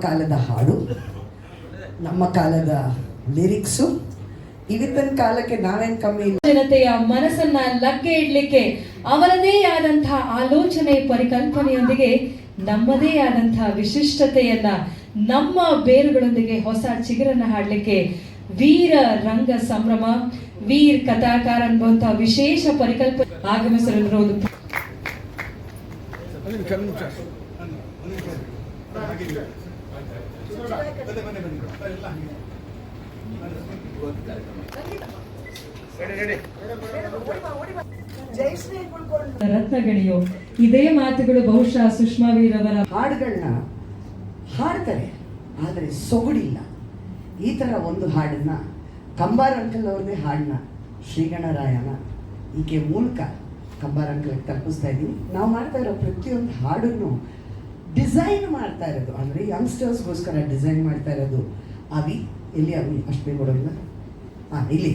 ಕಾಲದ ಹಾಡು, ನಮ್ಮ ಕಾಲದ ಲಿರಿಕ್ಸು. ಇವತ್ತಿನ ಕಾಲಕ್ಕೆ ನಾವೇನು ಕಮ್ಮಿ ಇಲ್ಲ. ಜನತೆಯ ಮನಸ್ಸನ್ನ ಲಗ್ಗೆ ಇಡ್ಲಿಕ್ಕೆ ಅವರದೇ ಆದಂತಹ ಆಲೋಚನೆ ಪರಿಕಲ್ಪನೆಯೊಂದಿಗೆ ನಮ್ಮದೇ ಆದಂತಹ ವಿಶಿಷ್ಟತೆಯನ್ನ ನಮ್ಮ ಬೇರುಗಳೊಂದಿಗೆ ಹೊಸ ಚಿಗುರನ್ನ ಹಾಡಲಿಕ್ಕೆ ವೀರ ರಂಗ ಸಂಭ್ರಮ, ವೀರ್ ಕಥಾಕಾರ ಅನ್ನುವಂತಹ ವಿಶೇಷ ಪರಿಕಲ್ಪನೆ ಆಗಮಿಸಿರೋದು. ರತ್ನಗಣಿಯೋ ಇದೇ ಮಾತುಗಳು ಬಹುಶಃ ಸುಷ್ಮಾ ವೀರ್ ಅವರ ಹಾಡುಗಳನ್ನ ಹಾಡ್ತಾರೆ, ಆದರೆ ಸೊಗಡಿಲ್ಲ. ಈ ಥರ ಒಂದು ಹಾಡನ್ನ ಕಂಬಾರ ಅಂಕಲ್ ಅವ್ರದ್ದೇ ಹಾಡನ್ನ ಶ್ರೀಗಣರಾಯನ ಈಕೆ ಮೂಲಕ ಕಂಬಾರ ಅಂಕಲ್ಗೆ ತಲುಪಿಸ್ತಾ ಇದ್ದೀನಿ. ನಾವು ಮಾಡ್ತಾ ಇರೋ ಪ್ರತಿಯೊಂದು ಹಾಡನ್ನು ಡಿಸೈನ್ ಮಾಡ್ತಾ ಇರೋದು, ಅಂದರೆ ಯಂಗ್ಸ್ಟರ್ಸ್ಗೋಸ್ಕರ ಡಿಸೈನ್ ಮಾಡ್ತಾ ಇರೋದು ಅವಿ. ಎಲ್ಲಿ ಅವಿ? ಅಷ್ಟು ಬೇಗ ಕೊಡೋಲ್ಲ. ಇಲ್ಲಿ.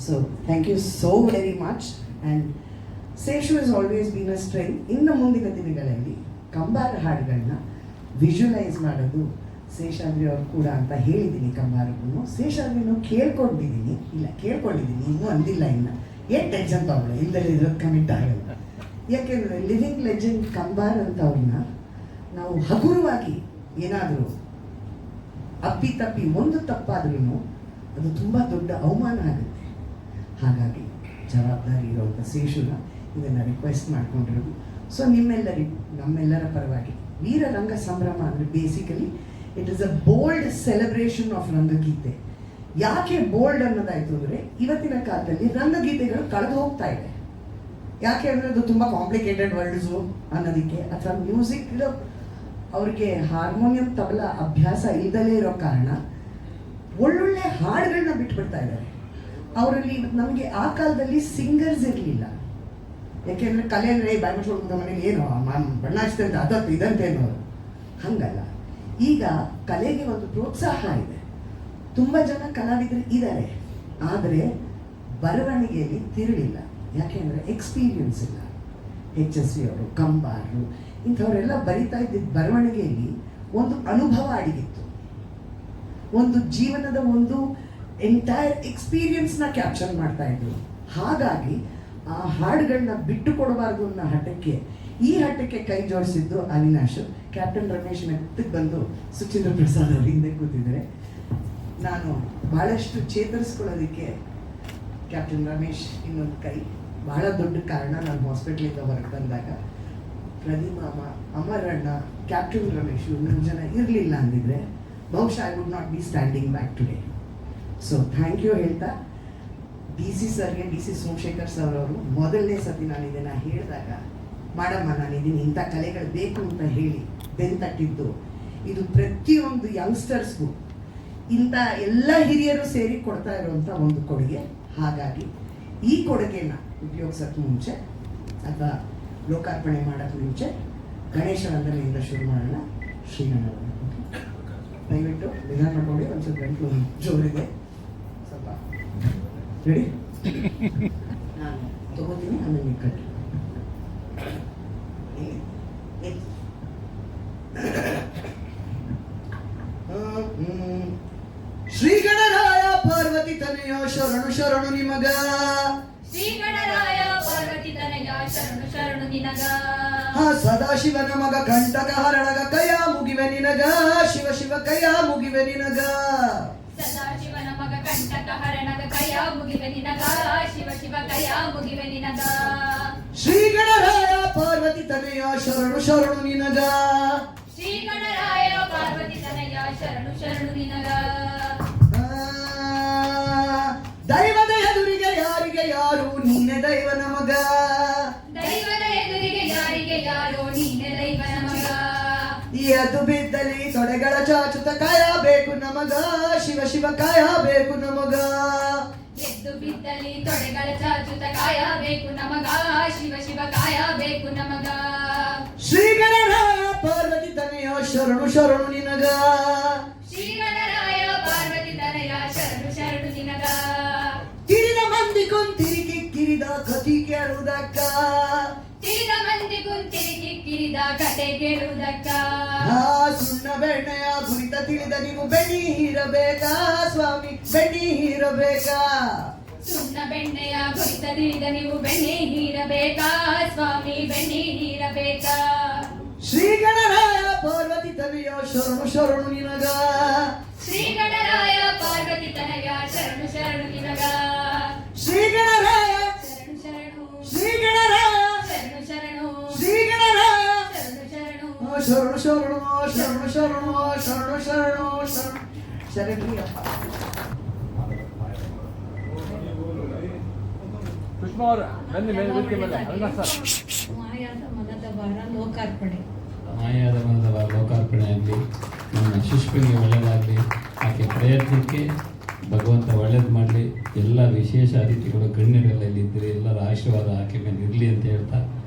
So thank you so very much. And Seshu is always been a strength. ಇನ್ನು ಮುಂದಿನ ದಿನಗಳಲ್ಲಿ ಕಂಬಾರ ಹಾಡುಗಳನ್ನ ವಿಜುವಲೈಸ್ ಮಾಡೋದು ಶೇಷಾದ್ರಿ ಅವ್ರು ಕೂಡ ಅಂತ ಹೇಳಿದ್ದೀನಿ. ಕಂಬಾರಕ್ಕೂ ಶೇಷಾದ್ರಿನೂ ಕೇಳ್ಕೊಂಡಿದ್ದೀನಿ, ಇನ್ನೂ ಅಂದಿಲ್ಲ. ಇನ್ನು ಏನು ಟೆನ್ಷನ್ ತಗೊಳ್ಳಿ, ಇಲ್ಲದಲ್ಲಿ ಇರೋದು ಕಮಿಟ್ ಆಗಲ್ಲ. ಯಾಕೆಂದರೆ ಲಿವಿಂಗ್ ಲೆಜೆಂಡ್ ಕಂಬಾರ್ ಅಂತ ಅವ್ರನ್ನ ನಾವು ಹಗುರವಾಗಿ ಏನಾದರೂ ಅಪ್ಪಿತಪ್ಪಿ ಒಂದು ತಪ್ಪಾದ್ರೂ ಅದು ತುಂಬ ದೊಡ್ಡ ಅವಮಾನ ಆಗುತ್ತೆ. ಹಾಗಾಗಿ ಜವಾಬ್ದಾರಿ ಇರುವಂಥ ಶೇಷುನ ಇದನ್ನು ರಿಕ್ವೆಸ್ಟ್ ಮಾಡ್ಕೊಂಡಿರೋದು. ಸೊ ನಮ್ಮೆಲ್ಲರ ಪರವಾಗಿ ವೀರರಂಗ ಸಂಭ್ರಮ ಅಂದರೆ basically it is a bold celebration of ರಂಗಗೀತೆ. ಯಾಕೆ ಬೋಲ್ಡ್ ಅನ್ನೋದಾಯಿತು ಅಂದರೆ ಇವತ್ತಿನ ಕಾಲದಲ್ಲಿ ರಂಗಗೀತೆಗಳು ಕಳೆದು ಹೋಗ್ತಾ ಇದೆ. ಯಾಕೆ ಅಂದರೆ ಅದು ತುಂಬ ಕಾಂಪ್ಲಿಕೇಟೆಡ್ ವರ್ಡ್ಸು ಅನ್ನೋದಕ್ಕೆ, ಅಥವಾ ಮ್ಯೂಸಿಕ್ ಅವ್ರಿಗೆ ಹಾರ್ಮೋನಿಯಂ ತಬಲಾ ಅಭ್ಯಾಸ ಇಲ್ಲದಲೇ ಇರೋ ಕಾರಣ ಒಳ್ಳೊಳ್ಳೆ ಹಾಡುಗಳನ್ನ ಬಿಟ್ಬಿಡ್ತಾ ಇದ್ದಾರೆ. ಅವರಲ್ಲಿ ನಮಗೆ ಆ ಕಾಲದಲ್ಲಿ ಸಿಂಗರ್ಸ್ ಇರಲಿಲ್ಲ. ಯಾಕೆಂದರೆ ಕಲೆ ಅಂದರೆ ಬಾಯ್ಮಟ್ಕೊಂಡು ಮನೇಲಿ ಏನು ಬಣ್ಣ ಹಚ್ತೆ ಅಂತ ಅದತ್ತು ಇದಂತೆ ಅನ್ನೋರು. ಹಂಗಲ್ಲ, ಈಗ ಕಲೆಗೆ ಒಂದು ಪ್ರೋತ್ಸಾಹ ಇದೆ. ತುಂಬ ಜನ ಕಲಾವಿದರು ಇದ್ದಾರೆ, ಆದರೆ ಬರವಣಿಗೆಯಲ್ಲಿ ತಿರುಳಿಲ್ಲ. ಯಾಕೆಂದರೆ ಎಕ್ಸ್ಪೀರಿಯನ್ಸ್ ಇಲ್ಲ. HSV ಅವರು, ಕಂಬಾರು, ಇಂಥವರೆಲ್ಲ ಬರಿತಾ ಇದ್ದಿದ್ದ ಬರವಣಿಗೆಯಲ್ಲಿ ಒಂದು ಅನುಭವ ಅಡಗಿತ್ತು. ಒಂದು ಜೀವನದ ಒಂದು ಎಂಟೈರ್ ಎಕ್ಸ್ಪೀರಿಯನ್ಸ್ನ ಕ್ಯಾಪ್ಚರ್ ಮಾಡ್ತಾ ಇದ್ರು. ಹಾಗಾಗಿ ಆ ಹಾಡುಗಳನ್ನ ಬಿಟ್ಟು ಕೊಡಬಾರ್ದು ಅನ್ನೋ ಈ ಹಠಕ್ಕೆ ಕೈ ಜೋಡಿಸಿದ್ದು ಅವಿನಾಶ್. ಕ್ಯಾಪ್ಟನ್ ರಮೇಶ್ ಮೆತ್ತಕ್ಕೆ ಬಂದು ಸುಚೇಂದ್ರ ಪ್ರಸಾದ್ ಅವರು ಹಿಂದೆ ಕೂತಿದ್ದಾರೆ. ನಾನು ಬಹಳಷ್ಟು ಚೇತರಿಸ್ಕೊಳ್ಳೋದಕ್ಕೆ ಕ್ಯಾಪ್ಟನ್ ರಮೇಶ್ ಇನ್ನೊಂದು ಕೈ ಬಹಳ ದೊಡ್ಡ ಕಾರಣ. ನಾನು ಹಾಸ್ಪಿಟ್ಲಿಂದ ಹೊರಗೆ ಬಂದಾಗ ಪ್ರದೀಮಾಮ, ಅಮರಣ್ಣ, ಕ್ಯಾಪ್ಟನ್ ರಮೇಶ್ ಇನ್ನೊಂದು ಜನ ಇರಲಿಲ್ಲ ಅಂದಿದ್ರೆ ಬಹುಶಃ I would not be standing back today. So thank you ಹೇಳ್ತಾ DC ಸರ್ಗೆ, DC ಸೋಮಶೇಖರ್ ಸರ್ ಅವರು ಮೊದಲನೇ ಸತಿ ನಾನು ಇದನ್ನು ಹೇಳಿದಾಗ, ಮಾಡಮ್ಮ ನಾನಿದ್ದೀನಿ ಇಂಥ ಕಲೆಗಳು ಬೇಕು ಅಂತ ಹೇಳಿ ಬೆಂತಟ್ಟಿದ್ದು, ಇದು ಪ್ರತಿಯೊಂದು ಯಂಗ್ಸ್ಟರ್ಸ್ಗೂ ಇಂಥ ಎಲ್ಲ ಹಿರಿಯರು ಸೇರಿ ಕೊಡ್ತಾ ಇರುವಂಥ ಒಂದು ಕೊಡುಗೆ. ಹಾಗಾಗಿ ಈ ಕೊಡುಗೆನ ಉಪಯೋಗಿಸೋಕ್ಕೆ ಮುಂಚೆ ಅಥವಾ ಲೋಕಾರ್ಪಣೆ ಮಾಡೋಕ್ಕೆ ಮುಂಚೆ ಗಣೇಶ ವಂದನೆಯಿಂದ ಶುರು ಮಾಡೋಣ. ಶ್ರೀಗಣರ ದಯವಿಟ್ಟು ನಿಧಾನ ಮಾಡ್ಕೊಂಡು, ಒಂದು ಸ್ವಲ್ಪ ಗಂಟಲು ಜೋರಿದೆ, ಸ್ವಲ್ಪ ರೆಡಿ. ನಾನು ತಗೋತೀನಿ, ಆಮೇಲೆ ನೀವು ಕಟ್ಟಿ. ಶ್ರೀ ಗಣರಾಯ ಪಾರ್ವತಿ ತನಯ ಶರಣು ಶರಣು ನಿಮಗ. ಶ್ರೀ ಗಣರಾಯ ಪಾರ್ವತಿ ತನಯ ಶರಣು ಶರಣು ನಿನಗ. ಸದಾಶಿವನ ಮಗ ಕಂಟಕ ಹರಣಗ ಕಯ ಮುಗಿವೆ ನಿನಗ. ಶಿವ ಶಿವ ಕಯ ಮುಗಿವೆ ನಿನಗ. ಸದಾಶಿವನ ಮಗ ಕಂಟಕ ಹರಣಗ ಕಯ ಮುಗಿವೆ ನಿನಗ. ಶಿವ ಶಿವ ಕಯ ಮುಗಿವೆ ನಿನಗ. ಶ್ರೀ ಗಣರಾಯ ಪಾರ್ವತಿ ತನಯ ಶರಣು ಶರಣು ನಿನಗ. ಶ್ರೀ ಗಣರಾಯ ಪಾರ್ವತಿ ತನಯ ಶರಣು ಶರಣು ನಿನಗ. ದೈವದ ಎದುರಿಗೆ ಯಾರಿಗೆ ಯಾರು ನೀನೆ ದೈವ ನಮಗ. ದೈವದ ಎದುರಿಗೆ ಯಾರಿಗೆ ಯಾರು ನೀನೆ ದೈವ ನಮಗ. ಎದ್ದು ಬಿದ್ದಲ್ಲಿ ತೊಡೆಗಳ ಚಾಚುತ ಕಾಯಬೇಕು ನಮಗ. ಶಿವ ಶಿವ ಕಾಯಬೇಕು ನಮಗ. ಎದ್ದು ಬಿದ್ದಲ್ಲಿ ತೊಡೆಗಳ ಚಾಚುತ ಕಾಯಬೇಕು ನಮಗ. ಶಿವ ಶಿವ ಕಾಯಬೇಕು ನಮಗ. ಶ್ರೀ ಗಣರಾಯ ಪಾರ್ವತಿ ತನಯ ಶರಣು ಶರಣು ನಿನಗ. ಶ್ರೀ ಗಣರಾಯ ಪಾರ್ವತಿ ತನಯ ಶರಣು ಶರಣು ನಿನಗ. ತಿರಿದ ಮಂದಿ ಕೊಂತಿರಿ ಕಿಕ್ಕಿರಿದ ಕತಿ ಕೇಳುವುದಕ್ಕ. ತಿರಿದ ಮಂದಿ ಕುಂತಿರಿ ಕಿಕ್ಕಿರಿದ ಹುಟ್ಟಿದ ಕತೆ ಕೇಳುವುದಕ್ಕ. ಸುಣ್ಣ ಬೆಣ್ಣೆಯ ಕುರಿತ ತಿಳಿದ ನೀವು ಬೆಣ್ಣಿ ಹೀರಬೇಕಾ ಸ್ವಾಮಿ, ಬೆಣ್ಣಿ ಹೀರಬೇಕಾ. ಸುಣ್ಣ ಬೆಣ್ಣೆಯ ಕುರಿತ ತಿಳಿದ ನೀವು ಬೆಣ್ಣೆ ಹೀರಬೇಕಾ ಸ್ವಾಮಿ, ಬೆಣ್ಣೆ ಹೀರಬೇಕಾ. ಶ್ರೀ ಗಣರಾಯ ಪಾರ್ವತಿ ತನಯ ಶರಣು ಶರಣು ನಿನಗ. ಶ್ರೀ ಗಣರಾಯ ಪಾರ್ವತಿ ತನಯ ಶರಣು ಶರಣು ನಿನಗ. ಶ್ರೀ ಗಣರಾಯ ಶರಣು ಶರಣು. ಶ್ರೀ ಗಣರಾಯ ಶರಣು ಶರಣು. ಶ್ರೀ ಗಣರಾಯ ಶರಣು ಶರಣು. ಶರಣು ಶರಣು ಶರಣು ಶರಣು ಶರಣು ಶರಣು ಶರಣು ಶರಣಯ್ಯಪ್ಪ. ಸುಷ್ಮಾ ಅವರ ಬನ್ನಿ ಮೇಲೆ ವೇದಿಕೆ ಮೇಲೆ. ಅಲ್ಲ ಸರ್, ಮಾಯಾದ ಮನದ ಭಾರ ಲೋಕಾರ್ಪಣೆ. ಮಾಯಾದ ಮನದ ಲೋಕಾರ್ಪಣೆ ಆಗಲಿ, ನನ್ನ ಶಿಷ್ಯನಿಗೆ ಒಳ್ಳೆಯದಾಗಲಿ, ಆಕೆ ಪ್ರಯತ್ನಕ್ಕೆ ಭಗವಂತ ಒಳ್ಳೇದು ಮಾಡಲಿ. ಎಲ್ಲ ವಿಶೇಷ ಅತಿಥಿಗಳು ಗಣ್ಯರೆಲ್ಲ ಇಲ್ಲಿದ್ದರೆ ಎಲ್ಲರ ಆಶೀರ್ವಾದ ಆಕೆ ಮೇಲೆ ಇರಲಿ ಅಂತ ಹೇಳ್ತಾ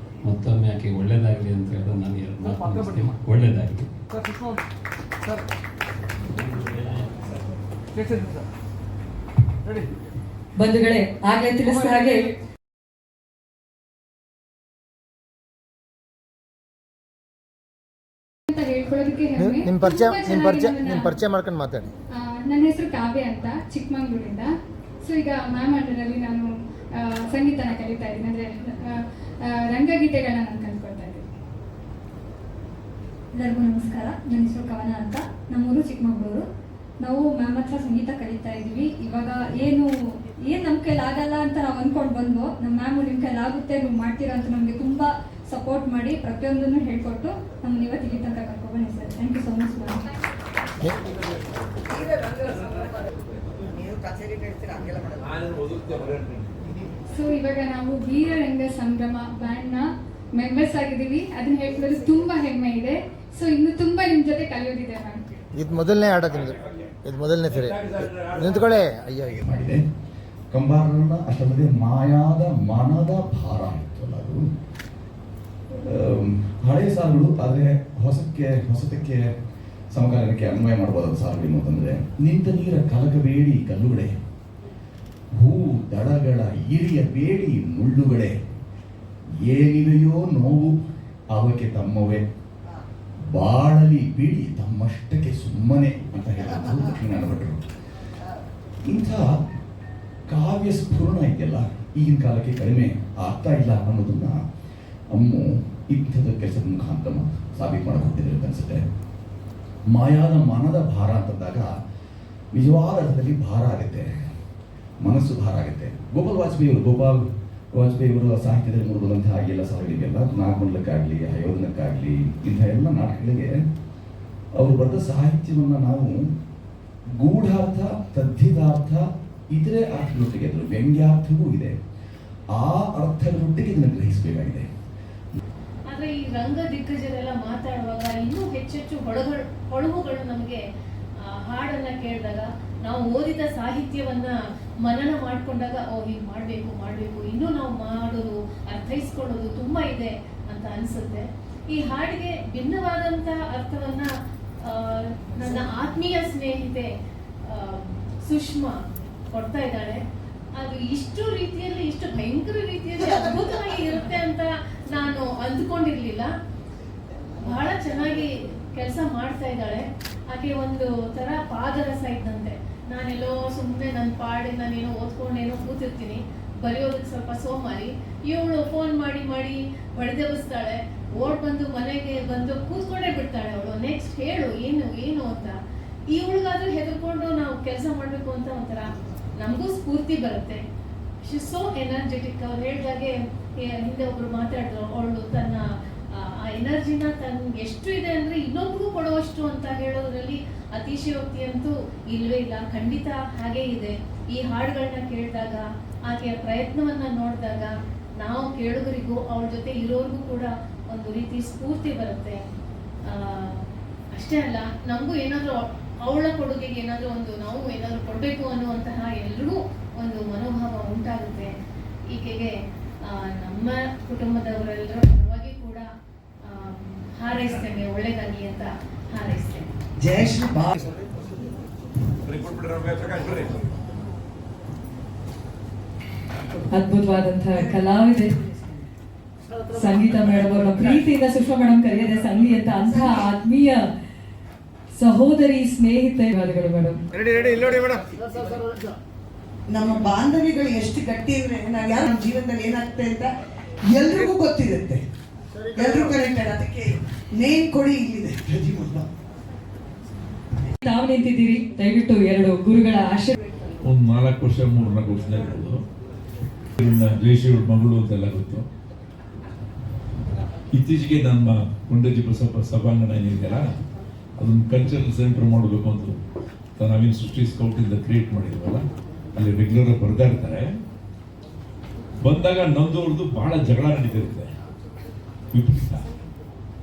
ಮತ್ತೊಮ್ಮೆ ಆಕೆ ಒಳ್ಳೇದಾಗಲಿ ಅಂತ ಹೇಳಿದ್ರೆ ನಾನು ಎರಡು ಮಾತು ಮುಗಿಸ್ತೀನಿ. ಒಳ್ಳೇದಾಗಲಿ ಸರ್. ಸುಷ್ಮಾ ಅವರು ಸರ್, ಸರ್ ರೆಡಿ. ಬಂಧುಗಳೇ, ಆಗಲೇ ತಿಳಿಸಿದ ಹಾಗೆ ಅಂತ ಹೇಳ್ಕೊಳ್ಳೋದಕ್ಕೆ ಹೆಮ್ಮೆ. ನಿಮ್ಮ ಪರಿಚಯ ಮಾಡ್ಕೊಂಡು ಮಾತಾಡಿ. ನನ್ನ ಹೆಸರು ಕಾವ್ಯ ಅಂತ, ಚಿಕ್ಕಮಂಗ್ಳೂರಿಂದ. ಸೊ ಈಗ ಮ್ಯಾಮ್ ಅಂಡರಲ್ಲಿ ನಾನು ಸಂಗೀತನ ಕಲಿತಾ ಇದ್ದೀನಿ, ಅಂದರೆ ರಂಗಗೀತೆಗಳನ್ನ ನಾನು ಕಲ್ತ್ಕೊಳ್ತಾ ಇದ್ದೀನಿ. ಎಲ್ಲರಿಗೂ ನಮಸ್ಕಾರ. ನನ್ನ ಹೆಸರು ಕವನ ಅಂತ, ನಮ್ಮೂರು ಚಿಕ್ಕಮಗಳೂರು. ನಾವು ಮ್ಯಾಮ್ ಹತ್ರ ಸಂಗೀತ ಕಲಿತಾ ಇದ್ವಿ. ಇವಾಗ ಏನು ನಮ್ಮ ಕೈಲಿ ಆಗಲ್ಲ ಅಂತ ನಾವು ಅಂದ್ಕೊಂಡು ಬಂದ್ವು. ನಮ್ಮ ಮ್ಯಾಮು ನಿಮ್ಮ ಕೈಲಿ ಆಗುತ್ತೆ, ನೀವು ಮಾಡ್ತೀರಾ ಅಂತ ನಮಗೆ ತುಂಬ ಸಪೋರ್ಟ್ ಮಾಡಿ ಪ್ರತಿಯೊಂದನ್ನು ಹೇಳ್ಕೊಟ್ಟು ನಮ್ಮನ್ನ ಇವತ್ತು ಇಲ್ಲಿ ತನಕ ಕರ್ಕೊಂಡು sir. Thank you so much ma'am. So ಇವಾಗ ನಾವು ವೀರರಂಗ ಸಂಭ್ರಮ ಬ್ಯಾಂಡ್ನ ಮೆಂಬರ್ಸ್ ಆಗಿದ್ದೀವಿ. ಅದನ್ನ ಹೇಳ್ಕೊಳ್ಳೋದು ತುಂಬ ಹೆಮ್ಮೆ ಇದೆ. ಸೊ ಇನ್ನು ತುಂಬ ನಿಮ್ಮ ಜೊತೆ ಕಲಿಯೋದಿದೆ ಮ್ಯಾಮ್. ಇದು ಮೊದಲನೇ ಆಟ ನಿಮ್ಮದು, ಇದು ಮೊದಲನೇ ಸರಿ. ನಿಂತ್ಕೊಳ್ಳೆ. ಅಯ್ಯೋ ಮಾಡಿದೆ. ಕಂಬಾರರನ್ನ ಅಷ್ಟಲ್ಲದೆ ಮಾಯಾದ ಮನದ ಭಾರ ಇತ್ತಲ್ಲ, ಅದು ಹಳೆಯ ಸಾಲುಗಳು, ಆದರೆ ಹೊಸತಕ್ಕೆ ಸಮಕಾಲೀನಕ್ಕೆ ಅನ್ವಯ ಮಾಡಬಹುದಾದ ಸಾಲುಗಳು ಅಂತಂದ್ರೆ, ನಿಂತ ನೀರ ಕಲಕಬೇಡಿ ಕಲ್ಲುಗಳೇ, ಹೂ ದಳಗಳ ಹಿರಿಯ ಬೇಡಿ ಮುಳ್ಳುಗಳೇ, ಏನಿವೆಯೋ ನೋವು ಅವಕ್ಕೆ ತಮ್ಮವೇ, ಬಾಳಲಿ ಬಿಡಿ ತಮ್ಮಷ್ಟಕ್ಕೆ ಸುಮ್ಮನೆ ಅಂತ ಹೇಳಿದ್ರು ಲಕ್ಷ್ಮೀನಾರಾಯಣ ಭಟ್ರು. ಇಂಥ ಕಾವ್ಯ ಸ್ಫೂರ್ಣ ಇದೆಯಲ್ಲ ಈಗಿನ ಕಾಲಕ್ಕೆ ಕಡಿಮೆ ಆಗ್ತಾ ಇಲ್ಲ ಅನ್ನೋದನ್ನ ಅಮ್ಮು ಇಂಥದ್ದು ಕೆಲಸದ ಮುಖಾಂತರ ಸಾಬೀತು ಮಾಡಕ್ಕೆ ಹೋಗ್ತಿದ್ದಾರೆ ಅಂತ ಅನ್ಸುತ್ತೆ. ಮಾಯಾದ ಮನದ ಭಾರ ಅಂತಂದಾಗ ನಿಜವಾದ ಅರ್ಥದಲ್ಲಿ ಭಾರ ಆಗುತ್ತೆ, ಮನಸ್ಸು ಭಾರ ಆಗುತ್ತೆ. ಗೋಪಾಲ್ ವಾಜಪೇಯಿ ಅವರು ಸಾಹಿತ್ಯದಲ್ಲಿ ಮೂಡುವಂತಹ ಎಲ್ಲ ಸಾಲುಗಳಿಗೆಲ್ಲ, ನಾಗಮಂಡಲಕ್ಕಾಗಲಿ ಅಯೋಧನಕ್ಕಾಗಲಿ ಇಂಥ ಎಲ್ಲ ನಾಟಕಗಳಿಗೆ ಅವರು ಬರೆದ ಸಾಹಿತ್ಯವನ್ನು ನಾವು ಗೂಢಾರ್ಥ, ತದ್ಧಿತಾರ್ಥ, ಇತರೆ ಅರ್ಥಗಳೊಟ್ಟಿಗೆ ಅದರ ವ್ಯಂಗ್ಯಾರ್ಥವೂ ಇದೆ. ಆ ಅರ್ಥಗಳೊಟ್ಟಿಗೆ ಇದನ್ನು ಗ್ರಹಿಸಬೇಕಾಗಿದೆ. ಆದರೆ ಈ ರಂಗ ದಿಗ್ಗಜರೆಲ್ಲ ಮಾತಾಡುವಾಗ ಇನ್ನೂ ಹೆಚ್ಚೆಚ್ಚು ಹೊಳಹುಗಳು ನಮಗೆ ಹಾಡನ್ನ ಕೇಳಿದಾಗ, ನಾವು ಓದಿದ ಸಾಹಿತ್ಯವನ್ನ ಮನನ ಮಾಡ್ಕೊಂಡಾಗ, ಹೀಗೆ ಮಾಡಬೇಕು ಇನ್ನೂ ನಾವು ಮಾಡೋದು, ಅರ್ಥೈಸ್ಕೊಳ್ಳೋದು ತುಂಬಾ ಇದೆ ಅಂತ ಅನ್ಸುತ್ತೆ. ಈ ಹಾಡಿಗೆ ಭಿನ್ನವಾದಂತಹ ಅರ್ಥವನ್ನ ನನ್ನ ಆತ್ಮೀಯ ಸ್ನೇಹಿತೆ ಸುಷ್ಮಾ ಕೊಡ್ತಾ ಇದ್ದಾಳೆ. ಅದು ಇಷ್ಟು ರೀತಿಯಲ್ಲಿ, ಇಷ್ಟು ಭಯಂಕರ ರೀತಿಯಲ್ಲಿ ಅದ್ಭುತವಾಗಿ ಇರುತ್ತೆ ಅಂತ ನಾನು ಅಂದ್ಕೊಂಡಿರ್ಲಿಲ್ಲ. ಬಹಳ ಚೆನ್ನಾಗಿ ಕೆಲಸ ಮಾಡ್ತಾ ಇದ್ದಾಳೆ. ಆಕೆ ಒಂದು ತರ ಪಾದರಸ ಇದ್ದಂತೆ. ನಾನೆಲ್ಲೋ ಸುಮ್ಮನೆ ನನ್ನ ಪಾಡಿ ನಾನೇನೋ ಓದ್ಕೊಂಡೇನೋ ಕೂತಿರ್ತೀನಿ, ಬರೆಯೋದಕ್ಕೆ ಸ್ವಲ್ಪ ಸೋಮಾರಿ. ಇವಳು ಫೋನ್ ಮಾಡಿ ಬಡಿದೆಬ್ಬಿಸ್ತಾಳೆ, ಓಡ್ ಬಂದು ಮನೆಗೆ ಬಂದು ಕೂತ್ಕೊಂಡೇ ಬಿಡ್ತಾಳೆ. ಅವಳು ನೆಕ್ಸ್ಟ್ ಹೇಳು ಏನು ಅಂತ. ಇವಳಿಗಾದ್ರೂ ಹೆದರ್ಕೊಂಡು ನಾವು ಕೆಲಸ ಮಾಡಬೇಕು ಅಂತ ಒಂಥರ ನಮಗೂ ಸ್ಫೂರ್ತಿ ಬರುತ್ತೆ. She so energetic. ಅವ್ರು ಹೇಳಿದಾಗೆ ಹಿಂದೆ ಒಬ್ರು ಮಾತಾಡಿದ್ರು, ಅವಳು ತನ್ನ ಆ ಎನರ್ಜಿನ ತನ್ಗೆ ಎಷ್ಟು ಇದೆ ಅಂದ್ರೆ ಇನ್ನೊಬ್ರಿಗೂ ಕೊಡುವಷ್ಟು ಅಂತ ಹೇಳೋದ್ರಲ್ಲಿ ಅತಿಶಯೋಕ್ತಿ ಅಂತೂ ಇಲ್ವೇ ಇಲ್ಲ. ಖಂಡಿತ ಹಾಗೇ ಇದೆ. ಈ ಹಾಡುಗಳನ್ನ ಕೇಳಿದಾಗ, ಆಕೆಯ ಪ್ರಯತ್ನವನ್ನ ನೋಡಿದಾಗ, ನಾವು ಕೇಳುಗರಿಗೂ ಅವಳ ಜೊತೆ ಇರೋರ್ಗೂ ಕೂಡ ಒಂದು ರೀತಿ ಸ್ಫೂರ್ತಿ ಬರುತ್ತೆ. ಅಷ್ಟೇ ಅಲ್ಲ, ನಮಗೂ ಏನಾದರೂ ಅವಳ ಕೊಡುಗೆಗೆ ಏನಾದರೂ ನಾವು ಏನಾದರೂ ಕೊಡಬೇಕು ಅನ್ನುವಂತಹ ಎಲ್ರಿಗೂ ಒಂದು ಮನೋಭಾವ ಉಂಟಾಗುತ್ತೆ. ಈಕೆಗೆ ನಮ್ಮ ಕುಟುಂಬದವರೆಲ್ಲರ ಪರವಾಗಿ ಕೂಡ ಹಾರೈಸ್ತೇನೆ, ಒಳ್ಳೇದಾಗಿ ಅಂತ ಹಾರೈಸ್ತೇನೆ. ಜಯ ಶ್ರೀ ಅದ್ಭುತವಾದಂತಹ ಕಲಾವಿದೆ. ಸಂಗೀತ ಮೇಡಮ್ ಅವರ ಪ್ರೀತಿಯಿಂದ ಸುಷ್ಮಾ ಮೇಡಮ್ ಕರೆಯದೆ ಸಂಗಿ ಅಂತ ಅಂತಹ ಆತ್ಮೀಯ ಸಹೋದರಿ ಸ್ನೇಹಿತಗಳು ಮೇಡಮ್. ರೆಡಿ ರೆಡಿ ಇಲ್ಲಿ ನೋಡಿ ಮೇಡಮ್. ನಮ್ಮ ಬಾಂಧವ್ಯಗಳು ಎಷ್ಟು ಗಟ್ಟಿ ಅಂದ್ರೆ ನಾವು ಯಾರು ನಮ್ಮ ಜೀವನದಲ್ಲಿ ಏನಾಗ್ತದೆ ಅಂತ ಎಲ್ರಿಗೂ ಗೊತ್ತಿರುತ್ತೆ, ಎಲ್ರೂ ಕನೆಕ್ಟೆಡ್. ಅದಕ್ಕೆ ನೇಮ್ ಕೊಡಿ ಇಲ್ಲಿದೆ ಪ್ರತಿಮಾ. ತಾವು ನಿಂತಿದ್ದೀರಿ, ದಯವಿಟ್ಟು 2 ಗುರುಗಳ ಆಶೀರ್ವಾದ. ಒಂದು 4 ವರ್ಷ 3-4 ವರ್ಷದ ಇರ್ಬೋದು. ಜಯಶ್ರೀ ಮಗಳು ಅಂತೆಲ್ಲ ಗೊತ್ತು. ಇತ್ತೀಚೆಗೆ ನಮ್ಮ ಗುಂಡಜ್ಜಿ ಸಭಾಂಗಣ ಏನಿದೆಯಲ್ಲ ಅದನ್ನು ಕಲ್ಚರಲ್ ಸೆಂಟರ್ ಮಾಡಬೇಕು ಅಂತ ನಾವೇನು ಸೃಷ್ಟಿ ಸ್ಕೌಟಿಂದ ಕ್ರಿಯೇಟ್ ಮಾಡಿದ್ವಲ್ಲ, ಅಲ್ಲಿ ರೆಗ್ಯುಲರ್ ಆಗಿ ಬರ್ತಾ ಇರ್ತಾರೆ. ಬಂದಾಗ ನಮ್ದವ್ರದ್ದು ಬಹಳ ಜಗಳ ನಡೀತಿರುತ್ತೆ. ವಿಪರೀತ.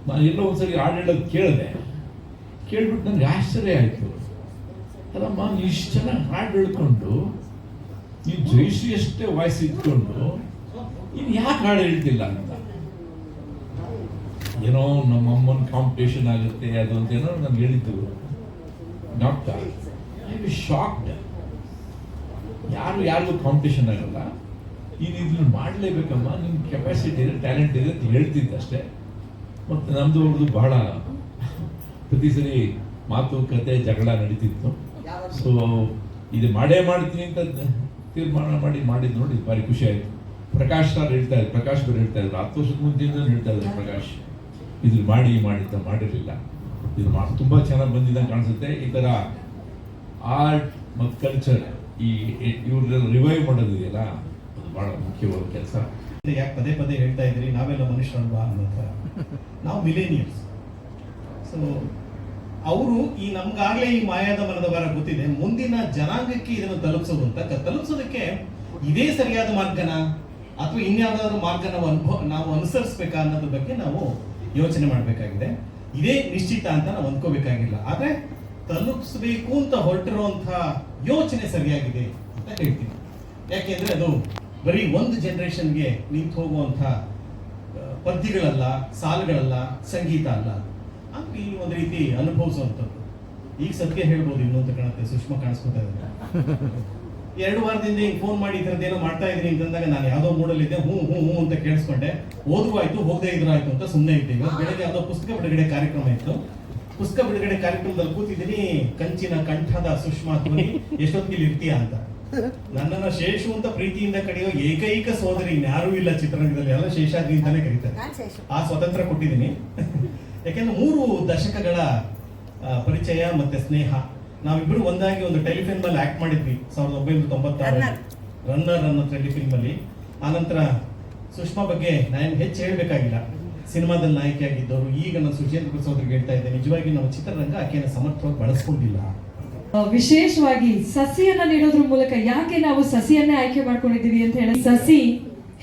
ನಾನು ಎಲ್ಲೋ ಒಂದ್ಸರಿ ಹಾಡು ಹೇಳೋದು ಕೇಳ್ಬಿಟ್ಟು ನನಗೆ ಆಶ್ಚರ್ಯ ಆಯಿತು. ಅಲ್ಲಮ್ಮ, ನೀವು ಇಷ್ಟು ಚೆನ್ನಾಗಿ ಹಾಡು ಹೇಳ್ಕೊಂಡು ನೀವು ಜಯಶ್ರೀ ಅಷ್ಟೇ ವಾಯ್ಸ್ ಇಟ್ಕೊಂಡು ಇನ್ನು ಯಾಕೆ ಹಾಡು ಹೇಳ್ತಿಲ್ಲ ಅಂತ. ಏನೋ ನಮ್ಮ ಅಮ್ಮನ ಕಾಂಪಿಟೇಷನ್ ಆಗುತ್ತೆ ಅದು ಅಂತೇನೋ ನನ್ಗೆ ಹೇಳಿದ್ದು ಡಾಕ್ಟರ್. I was shocked. ಯಾರಿಗೂ ಕಾಂಪಿಟೇಷನ್ ಆಗಲ್ಲ, ನೀನು ಇದನ್ನು ಮಾಡಲೇಬೇಕಮ್ಮ, ನಿನ್ನ ಕೆಪಾಸಿಟಿ ಇದೆ, ಟ್ಯಾಲೆಂಟ್ ಇದೆ ಅಂತ ಹೇಳ್ತಿದ್ದಷ್ಟೇ. ಮತ್ತು ನಮ್ಮದು ಅವ್ರದ್ದು ಬಹಳ ಪ್ರತಿ ಸರಿ ಮಾತುಕತೆ ಜಗಳ ನಡೀತಿತ್ತು. ಸೊ ಇದು ಮಾಡೇ ಮಾಡ್ತೀನಿ ಅಂತ ತೀರ್ಮಾನ ಮಾಡಿದ್ದು ನೋಡಿ ಭಾರಿ ಖುಷಿ ಆಯಿತು. ಪ್ರಕಾಶ್ ಸರ್ ಹೇಳ್ತಾ ಇದ್ರು, ಪ್ರಕಾಶ್ ಬೇರೆ ಹೇಳ್ತಾ ಇದ್ರು, 10 ವರ್ಷದ ಮುಂಚೆಯಿಂದ ಹೇಳ್ತಾ ಇದ್ರು ಪ್ರಕಾಶ್, ಇದು ಮಾಡಿದ್ದ ಮಾಡಿರಲಿಲ್ಲ, ಇದು ತುಂಬ ಚೆನ್ನಾಗಿ ಬಂದಿದ್ದಂಗೆ ಕಾಣಿಸುತ್ತೆ. ಈ ಥರ ಆರ್ಟ್ ಮತ್ತು ಕಲ್ಚರ್ ಇವ್ರನ್ನೆಲ್ಲ ರಿವೈವ್ ಮಾಡೋದಿದೆಯಲ್ಲ, ಅದು ಭಾಳ ಮುಖ್ಯವಾದ ಕೆಲಸ. ಯಾಕೆ ಪದೇ ಪದೇ ಹೇಳ್ತಾ ಇದ್ರಿ ನಾವೆಲ್ಲ ಮನುಷ್ಯರಲ್ವಾ ಅನ್ನೋ ಥರ. ನಾವು ಮಿಲೇನಿಯಲ್ಸ್. ಸೊ ಅವರು ಈ ನಮ್ಗಾಗಲೇ ಈ ಮಾಯಾದ ಮನದ ವಾರ ಗೊತ್ತಿದೆ, ಮುಂದಿನ ಜನಾಂಗಕ್ಕೆ ಇದನ್ನು ತಲುಪಿಸೋದಕ್ಕೆ ಇದೇ ಸರಿಯಾದ ಮಾರ್ಗನ ಅಥವಾ ಇನ್ಯಾವುದಾದ್ರೂ ಮಾರ್ಗ ನಾವು ಅನುಸರಿಸ್ಬೇಕಾ ಅನ್ನೋದ್ರ ಬಗ್ಗೆ ನಾವು ಯೋಚನೆ ಮಾಡಬೇಕಾಗಿದೆ. ಇದೇ ನಿಶ್ಚಿತ ಅಂತ ನಾವು ಅಂದ್ಕೋಬೇಕಾಗಿಲ್ಲ, ಆದರೆ ತಲುಪಿಸ್ಬೇಕು ಅಂತ ಹೊರಟಿರುವಂಥ ಯೋಚನೆ ಸರಿಯಾಗಿದೆ ಅಂತ ಹೇಳ್ತೀನಿ. ಯಾಕೆಂದ್ರೆ ಅದು ಬರೀ ಒಂದು ಜನರೇಷನ್ಗೆ ನಿಂತು ಹೋಗುವಂಥ ಪದ್ಯಗಳಲ್ಲ, ಸಾಲುಗಳಲ್ಲ, ಸಂಗೀತ ಅಲ್ಲ, ಅಂದ್ರೆ ಈ ಒಂದು ರೀತಿ ಅನುಭವಿಸುವಂಥದ್ದು. ಈಗ ಸತ್ಯ ಹೇಳ್ಬೋದು ಇನ್ನು ಅಂತ ಕಾಣುತ್ತೆ, ಸುಷ್ಮಾ ಕಾಣಿಸ್ಕೊತಾ ಇದ್ದಾರೆ. 2 ವಾರದಿಂದ ಈಗ ಫೋನ್ ಮಾಡಿ ಇದ್ರದ್ದೇನೋ ಮಾಡ್ತಾ ಇದ್ದೀನಿ ಅಂತಂದಾಗ ನಾನು ಯಾವುದೋ ಮೂಡಲ್ಲಿದ್ದೆ, ಹ್ಞೂ ಅಂತ ಕೇಳಿಸ್ಕೊಂಡೆ. ಓದುವಾಯ್ತು, ಹೋಗದೆ ಇದ್ರಾಯ್ತು ಅಂತ ಸುಮ್ಮನೆ ಇತ್ತು. ಇವತ್ತು ಬೆಳಗ್ಗೆ ಯಾವುದೋ ಪುಸ್ತಕ ಬಿಡುಗಡೆ ಕಾರ್ಯಕ್ರಮ ಇತ್ತು. ಪುಸ್ತಕ ಬಿಡುಗಡೆ ಕಾರ್ಯಕ್ರಮದಲ್ಲಿ ಕೂತಿದ್ದೀನಿ, ಕಂಚಿನ ಕಂಠದ ಸುಷ್ಮಾ ಧ್ವನಿ ಎಷ್ಟೊತ್ತಿಗೆ ಇರ್ತೀಯಾ ಅಂತ. ನನ್ನನ್ನು ಶೇಷು ಅಂತ ಪ್ರೀತಿಯಿಂದ ಕರೆಯೋ ಏಕೈಕ ಸೋದರಿ ಇನ್ಯಾರೂ ಇಲ್ಲ ಚಿತ್ರರಂಗದಲ್ಲಿ, ಎಲ್ಲ ಶೇಷಾದ್ರಿ ಅಂತಾನೆ ಕರೀತಾರೆ. ಆ ಸ್ವತಂತ್ರ ಕೊಟ್ಟಿದ್ದೀನಿ. ಯಾಕೆಂದ್ರೆ 3 ದಶಕಗಳ ಪರಿಚಯ ಮತ್ತೆ ಸ್ನೇಹ. ನಾವಿಬ್ರು ಒಂದಾಗಿ ಒಂದು ಟೆಲಿಫಿಲ್ಮ್ ಅಲ್ಲಿ ಆಕ್ಟ್ ಮಾಡಿದ್ವಿ 1996 ರನ್ನರ್ ಅನ್ನೋ ಟೆಲಿಫಿಲ್ಮ್ ಅಲ್ಲಿ. ಆನಂತರ ಸುಷ್ಮಾ ಬಗ್ಗೆ ನಾನು ಹೆಚ್ಚು ಹೇಳ್ಬೇಕಾಗಿಲ್ಲ, ಸಿನಿಮಾದಲ್ಲಿ ನಾಯಕಿಯಾಗಿದ್ದವರು. ಈಗ ನಾನು ಸುಶೀಂದ್ರ ಪ್ರಸಾದ್ರಿಗೆ ಹೇಳ್ತಾ ಇದ್ದೆ, ನಿಜವಾಗಿ ನಮ್ಮ ಚಿತ್ರರಂಗ ಆಕೆಯನ್ನು ಸಮರ್ಥವಾಗಿ ಬಳಸ್ಕೊಂಡಿಲ್ಲ. ವಿಶೇಷವಾಗಿ ಸಸಿಯನ್ನ ನೀಡೋದ್ರ ಮೂಲಕ ಯಾಕೆ ನಾವು ಸಸಿಯನ್ನೇ ಆಯ್ಕೆ ಮಾಡ್ಕೊಂಡಿದ್ದೀವಿ ಅಂತ ಹೇಳಿ, ಸಸಿ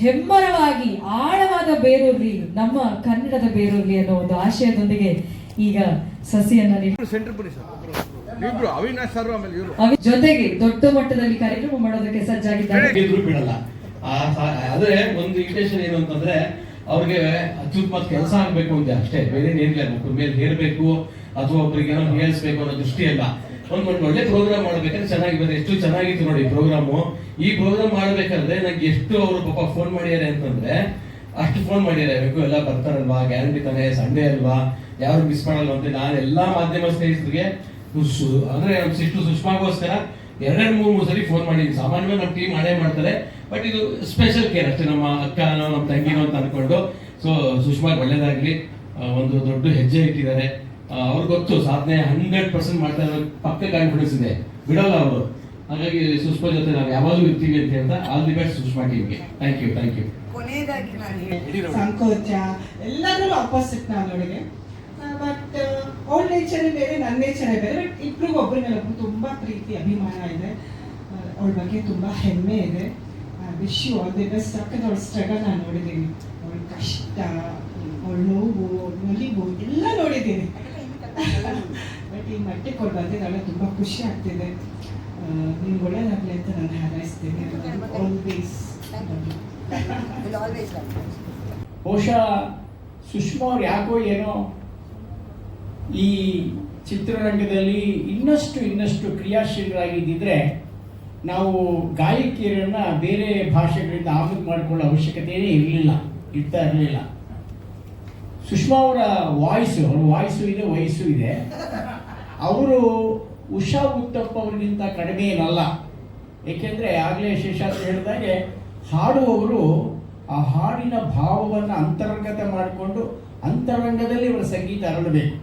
ಹೆಮ್ಮರವಾಗಿ ಆಳವಾದ ಬೇರೂರ್ಲಿ, ನಮ್ಮ ಕನ್ನಡದ ಬೇರೂರ್ಲಿ ಅನ್ನೋ ಒಂದು ಆಶಯದೊಂದಿಗೆ ಈಗ ಸಸಿಯನ್ನ ಜೊತೆಗೆ ದೊಡ್ಡ ಮಟ್ಟದಲ್ಲಿ ಕಾರ್ಯಕ್ರಮ ಮಾಡೋದಕ್ಕೆ ಸಜ್ಜಾಗಿದ್ದಾರೆ. ಬಿಡಲ್ಲ. ಆದ್ರೆ ಒಂದು ಇಂಟೆನ್ಷನ್ ಏನು ಅಂತಂದ್ರೆ ಅವ್ರಿಗೆ ಅತ್ಯುತ್ತಮ ಕೆಲಸ ಆಗ್ಬೇಕು ಅಂತ ಅಷ್ಟೇ, ಬೇರೆ ಏನಿಲ್ಲ. ಒಬ್ಬರ ಮೇಲೆ ಹೇರ್ಬೇಕು ಅಥವಾ ಒಬ್ಬರಿಗೆ ಏನೋ ಹೇಳಿಸ್ಬೇಕು ಅನ್ನೋ ದೃಷ್ಟಿ ಅಲ್ಲ. ಒಂದು ಒಳ್ಳೆ ಪ್ರೋಗ್ರಾಮ್ ಮಾಡ್ಬೇಕಂದ್ರೆ ಚೆನ್ನಾಗಿ ಬಂದ್ರೆ ಎಷ್ಟು ಚೆನ್ನಾಗಿತ್ತು ನೋಡಿ ಪ್ರೋಗ್ರಾಮು. ಈ ಪ್ರೋಗ್ರಾಮ್ ಮಾಡ್ಬೇಕಾದ್ರೆ ನಂಗೆ ಎಷ್ಟು ಅವರು ಪಾಪ ಫೋನ್ ಮಾಡಿದ್ದಾರೆ ಅಂತಂದ್ರೆ ಅಷ್ಟು ಫೋನ್ ಮಾಡಿದ್ದಾರೆ. ಎಲ್ಲ ಬರ್ತಾರಲ್ವಾ, ಗ್ಯಾರಂಟಿ ತಾನೆ, ಸಂಡೇ ಅಲ್ವಾ, ಯಾರು ಮಿಸ್ ಮಾಡಲ್ಲ ಅಂತ. ನಾನು ಎಲ್ಲಾ ಮಾಧ್ಯಮ ಸ್ನೇಹಿತರಿಗೆ ಅಂದ್ರೆ ನಮ್ಮ ಸಿಸ್ಟರ್ ಸುಷ್ಮಾಗೋಸ್ಕರ 2-3 ಸರಿ ಫೋನ್ ಮಾಡಿದ್ದೀನಿ. ಸಾಮಾನ್ಯವಾಗಿ ನಮ್ಮ ಟೀಮ್ ಮಾಡೇ ಮಾಡ್ತಾರೆ, ಬಟ್ ಇದು ಸ್ಪೆಷಲ್ ಕೇರ್ ಅಷ್ಟೇ, ನಮ್ಮ ಅಕ್ಕನೋ ನಮ್ಮ ತಂಗಿನೋ ಅಂತ ಅನ್ಕೊಂಡು. ಸೊ ಸುಷ್ಮಾಗೆ ಒಳ್ಳೇದಾಗ್ಲಿ, ಒಂದು ದೊಡ್ಡ ಹೆಜ್ಜೆ ಇಟ್ಟಿದ್ದಾರೆ. ಅವ್ರಿಗೆ ಗೊತ್ತು ಸಾಧನೆ 100% ಮಾಡ್ತಾ ಇರೋ, ಪಕ್ಕ ಕಾನ್ಫಿಡೆನ್ಸ್ ಇದೆ, ಬಿಡಲ್ಲ ಅವರು. ಹಾಗಾಗಿ ಸುಷ್ಮಾ ಜೊತೆ ನಾವು ಯಾವಾಗಲೂ ಇರ್ತೀವಿ ಅಂತ ಹೇಳ್ತಾ ಆಲ್ ದಿ ಬೆಸ್ಟ್ ಸುಷ್ಮಾ ಟೀಮ್ಗೆ. Thank you. ಸಂಕೋಚ ಎಲ್ಲದರಲ್ಲೂ ಅಪೋಸಿಟ್ ನಾನು ಅವಳಿಗೆ. ಬಟ್ ಅವಳ ನೇಚರೇ ಬೇರೆ, ನನ್ನ ನೇಚರೇ ಬೇರೆ. ಬಟ್ ಇಬ್ಬರಿಗೂ ಒಬ್ಬರ ಮೇಲೆ ಒಬ್ಬರು ತುಂಬ ಪ್ರೀತಿ ಅಭಿಮಾನ ಇದೆ. ಅವಳ ಬಗ್ಗೆ ತುಂಬ ಹೆಮ್ಮೆ ಇದೆ. Wish you all the best. ಯಾಕಂದ್ರೆ ಅವಳ ಸ್ಟ್ರಗಲ್ ನಾನು ನೋಡಿದ್ದೀನಿ, ಅವಳ ಕಷ್ಟ, ಅವಳ ನೋವು, ನಲಿವು ಎಲ್ಲ ನೋಡಿದ್ದೀನಿ. ಬಟ್ ಈ ಮಟ್ಟಿಗೆ ಅವಳು ಬಂದಿದ್ದಾಳೆ, ತುಂಬ ಖುಷಿ ಆಗ್ತಿದೆ. ನಿಮ್ಗೆ ಒಳ್ಳೇದಾಗಲಿ ಅಂತ ನಾನು ಹಾರೈಸ್ತೀನಿ. ಆಲ್ವೇಸ್ ಬಹುಶಃ ಸುಷ್ಮಾ ಅವ್ರು ಯಾಕೋ ಏನೋ ಈ ಚಿತ್ರರಂಗದಲ್ಲಿ ಇನ್ನಷ್ಟು ಕ್ರಿಯಾಶೀಲರಾಗಿದ್ದಿದ್ರೆ ನಾವು ಗಾಯಕಿಯರನ್ನು ಬೇರೆ ಭಾಷೆಗಳಿಂದ ಆಮದು ಮಾಡಿಕೊಳ್ಳೋ ಅವಶ್ಯಕತೆಯೇ ಇರಲಿಲ್ಲ. ಇರ್ತಾ ಇರಲಿಲ್ಲ. ಸುಷ್ಮಾ ಅವರ ವಾಯ್ಸು ಇದೆ, ವಯಸ್ಸು ಇದೆ. ಅವರು ಉಷಾ ಉತ್ತಪ್ಪ ಅವರಿಗಿಂತ ಕಡಿಮೆ ಏನಲ್ಲ. ಏಕೆಂದರೆ ಆಗಲೇ ಶೇಷಾದ್ರಿ ಹೇಳಿದಾಗೆ ಹಾಡುವವರು ಆ ಹಾಡಿನ ಭಾವವನ್ನು ಅಂತರ್ಗತ ಮಾಡಿಕೊಂಡು ಅಂತರಂಗದಲ್ಲಿ ಅವರ ಸಂಗೀತ ಅರಳಬೇಕು.